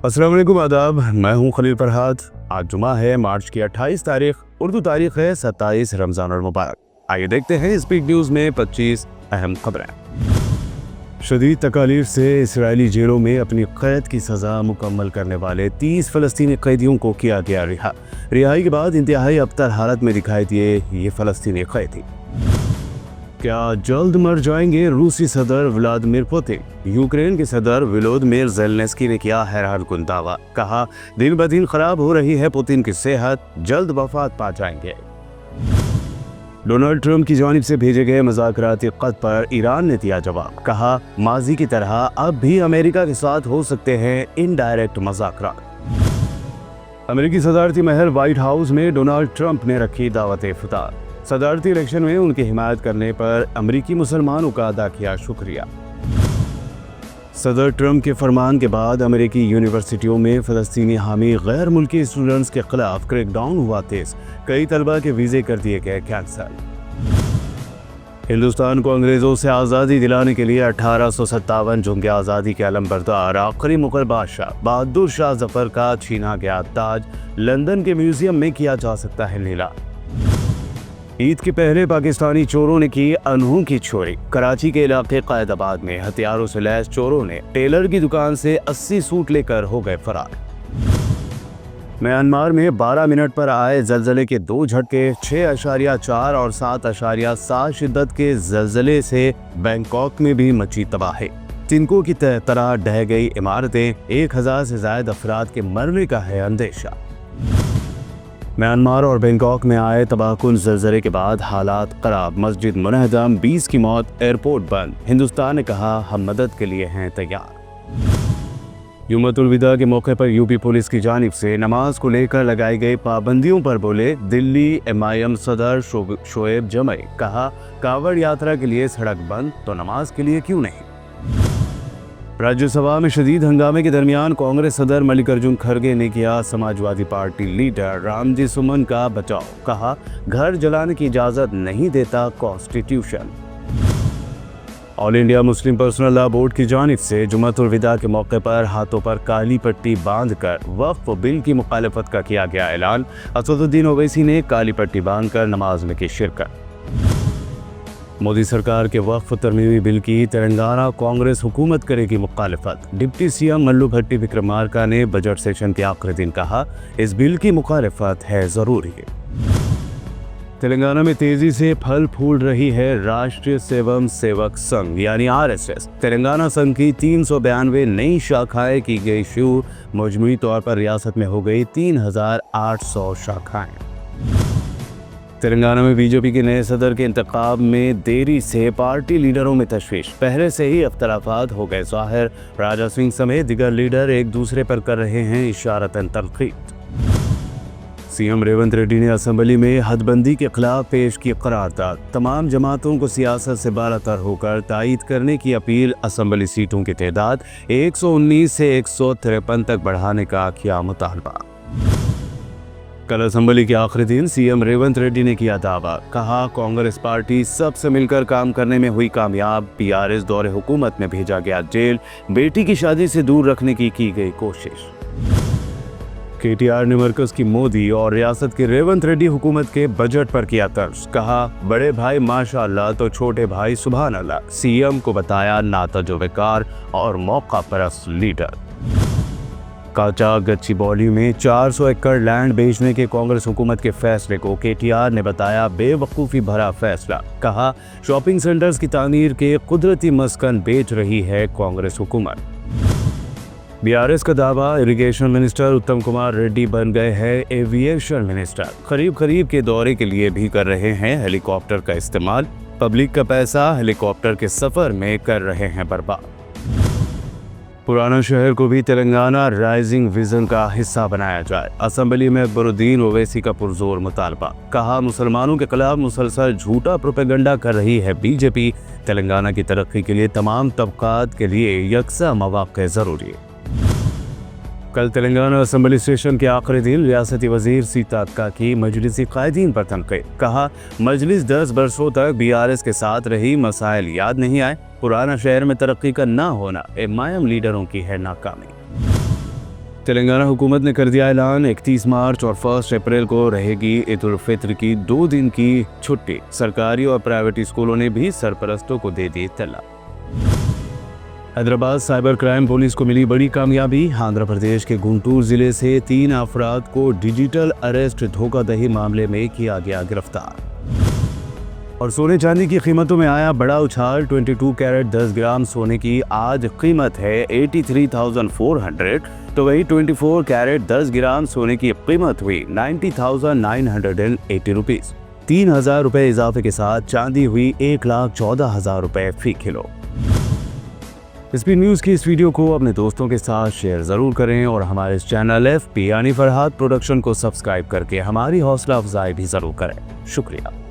अस्सलाम वालेकुम, आदाब। मैं हूं खलील फरहाद। आज जुमा है, मार्च की 28 तारीख। उर्दू तारीख है 27 रमज़ान मुबारक। आइए देखते हैं स्पीड न्यूज़ में 25 अहम खबरें। शदीद तकालीफ से इसराइली जेलों में अपनी कैद की सज़ा मुकम्मल करने वाले 30 फ़लस्तीनी कैदियों को किया गया रिहा। रिहाई के बाद इंतहाई अबतर हालत में दिखाई दिए ये फ़लस्तीनी कैदी। क्या जल्द मर जाएंगे रूसी सदर व्लादिमीर पुतिन? यूक्रेन के सदर वोलोदिमीर ज़ेलेंस्की ने किया हैरानकुन दावा। कहा, दिन ब दिन खराब हो रही है पुतिन की सेहत, जल्द वफात पा जाएंगे। डोनाल्ड ट्रंप की जानिब से भेजे गए मुज़ाकराती ख़त पर ईरान ने दिया जवाब। कहा, माजी की तरह अब भी अमेरिका के साथ हो सकते हैं इनडायरेक्ट मुज़ाकरात। अमेरिकी सदारती महल व्हाइट हाउस में डोनाल्ड ट्रंप ने रखी दावत इफ्तार। सदारती इलेक्शन में उनकी हिमायत करने पर अमेरिकी मुसलमानों का अदा किया शुक्रिया। सदर ट्रंप के फरमान के बाद अमेरिकी यूनिवर्सिटियों में फ़लस्तीनी हामी गैर मुल्की स्टूडेंट्स के खिलाफ क्रैकडाउन हुआ तेज। कई तलबा के वीज़े कर दिए गए कैंसल। हिंदुस्तान को अंग्रेज़ों से आज़ादी दिलाने के लिए 1857 जंग आज़ादी के अलमबरदार आखिरी मुग़ल बादशाह बहादुर शाह जफ़र का छीना गया ताज लंदन के म्यूज़ियम में किया जा सकता है नीलाम। ईद के पहले पाकिस्तानी चोरों ने की अनोखी चोरी। कराची के इलाके कायदाबाद में हथियारों से लैस चोरों ने टेलर की दुकान से 80 सूट लेकर हो गए फरार। म्यांमार में 12 मिनट पर आए जलजले के 2 झटके, 6.4 और 7.7 शिद्दत के जलजले से बैंकॉक में भी मची तबाही। तिनकों की तरह ढह गई इमारतें, 1000 से ज्यादा अफराद के मरने का है अंदेशा। म्यांमार और बैंकॉक में आए तबाहकुन ज़लज़ले के बाद हालात खराब, मस्जिद मुनहदम, 20 की मौत, एयरपोर्ट बंद। हिंदुस्तान ने कहा, हम मदद के लिए हैं तैयार। यौमुल विदा के मौके पर यूपी पुलिस की जानिब से नमाज को लेकर लगाई गई पाबंदियों पर बोले दिल्ली MIM सदर शोएब जमई। कहा, कांवड़ यात्रा के लिए सड़क बंद तो नमाज के लिए क्यों नहीं। राज्यसभा में शदीद हंगामे के दरमियान कांग्रेस सदर मल्लिकार्जुन खड़गे ने किया समाजवादी पार्टी लीडर रामजी सुमन का बचाव। कहा, घर जलाने की इजाजत नहीं देता constitution. All India Muslim personal law board की जानिब से जुम्मतुल विदा के मौके पर हाथों पर काली पट्टी बांधकर वक्फ बिल की मुखालफत का किया गया ऐलान। असदुद्दीन ओवैसी ने काली पट्टी बांधकर नमाज में की शिरकत। मोदी सरकार के वक्फ तरमीमी बिल की तेलंगाना कांग्रेस हुकूमत करेगी मुखालफत। डिप्टी CM मल्लू भट्टी विक्रमार्का ने बजट सेशन के आखिरी दिन कहा, इस बिल की मुखालफत है ज़रूरी। तेलंगाना में तेजी से फल फूल रही है राष्ट्रीय स्वयं सेवक संघ यानी RSS। तेलंगाना संघ की 392 नई शाखाएं की गई शुरू। मजमूई तौर पर रियासत में हो गई 3800 शाखाएं। तेलंगाना में बीजेपी के नए सदर के इंतखाब में देरी से पार्टी लीडरों में तशवीश। पहले से ही अख्तलाफात हो गए ज़ाहिर। राजा सिंह समेत दिगर लीडर एक दूसरे पर कर रहे हैं इशारतन तनकीद। CM रेवंत रेड्डी ने असेंबली में हदबंदी के खिलाफ पेश की करारदाद। तमाम जमातों को सियासत से बालातर होकर तायद करने की अपील। असेंबली सीटों की तादाद 119 से 153 तक बढ़ाने का किया मुतालबा। कल असेंबली के आखिरी दिन CM रेवंत रेड्डी ने किया दावा। कहा, कांग्रेस पार्टी सबसे मिलकर काम करने में हुई कामयाब। PRS दौरे हुकूमत में भेजा गया जेल। बेटी की शादी से दूर रखने की गई कोशिश। KTR ने मरकज की मोदी और रियासत के रेवंत रेड्डी हुकूमत के बजट पर किया तर्ज। कहा, बड़े भाई माशाअल्लाह तो छोटे भाई सुभान अल्लाह। CM को बताया नातजुर्बेकार और मौका परस्त लीडर। काचा गच्चीबौली में 400 एकड़ लैंड बेचने के कांग्रेस हुकूमत के फैसले को KTR ने बताया बेवकूफ़ी भरा फैसला। कहा, शॉपिंग सेंटर्स की तामीर के कुदरती मस्कन बेच रही है कांग्रेस हुकूमत। BRS का दावा, इरिगेशन मिनिस्टर उत्तम कुमार रेड्डी बन गए हैं एविएशन मिनिस्टर। करीब के दौरे के लिए भी कर रहे हैं हेलीकॉप्टर का इस्तेमाल। पब्लिक का पैसा हेलीकॉप्टर के सफर में कर रहे हैं बर्बाद। पुराना शहर को भी तेलंगाना राइजिंग विजन का हिस्सा बनाया जाए। असेंबली में अकबरुद्दीन ओवैसी का पुरजोर मुतालबा। कहा, मुसलमानों के खिलाफ मुसलसल झूठा प्रोपेगेंडा कर रही है बीजेपी। तेलंगाना की तरक्की के लिए तमाम तबकात के लिए यकसा मौक़े ज़रूरी है। कल तेलंगाना असेंबली सेशन के आखिरी दिन रियासती वजीर सीता अक्का की मजलिसी कायदीन पर तनकीद। कहा, मजलिस 10 बरसों तक BRS के साथ रही, मसाइल याद नहीं आए। पुराना शहर में तरक्की का ना होना MIM लीडरों की है नाकामी। तेलंगाना हुकूमत ने कर दिया ऐलान, 31 मार्च और 1 अप्रैल को रहेगी ईद उल फित्र की 2 दिन की छुट्टी। सरकारी और प्राइवेट स्कूलों ने भी सरपरस्तों को दे दी इत्तला। हैदराबाद साइबर क्राइम पुलिस को मिली बड़ी कामयाबी। आंध्र प्रदेश के गुंटूर जिले से 3 अफराद को डिजिटल अरेस्ट धोखाधड़ी मामले में किया गया गिरफ्तार। और सोने चांदी की कीमतों में आया बड़ा उछाल। 22 कैरेट 10 ग्राम सोने की आज कीमत है 83,400, तो वही 24 कैरेट 10 ग्राम सोने की कीमत हुई 90,980 रुपीज। 3,000 रुपए इजाफे के साथ चांदी हुई 1,14,000 रुपए फी किलो। स्पीड न्यूज़ की इस वीडियो को अपने दोस्तों के साथ शेयर ज़रूर करें और हमारे इस चैनल FP यानी फरहाद प्रोडक्शन को सब्सक्राइब करके हमारी हौसला अफजाई भी ज़रूर करें। शुक्रिया।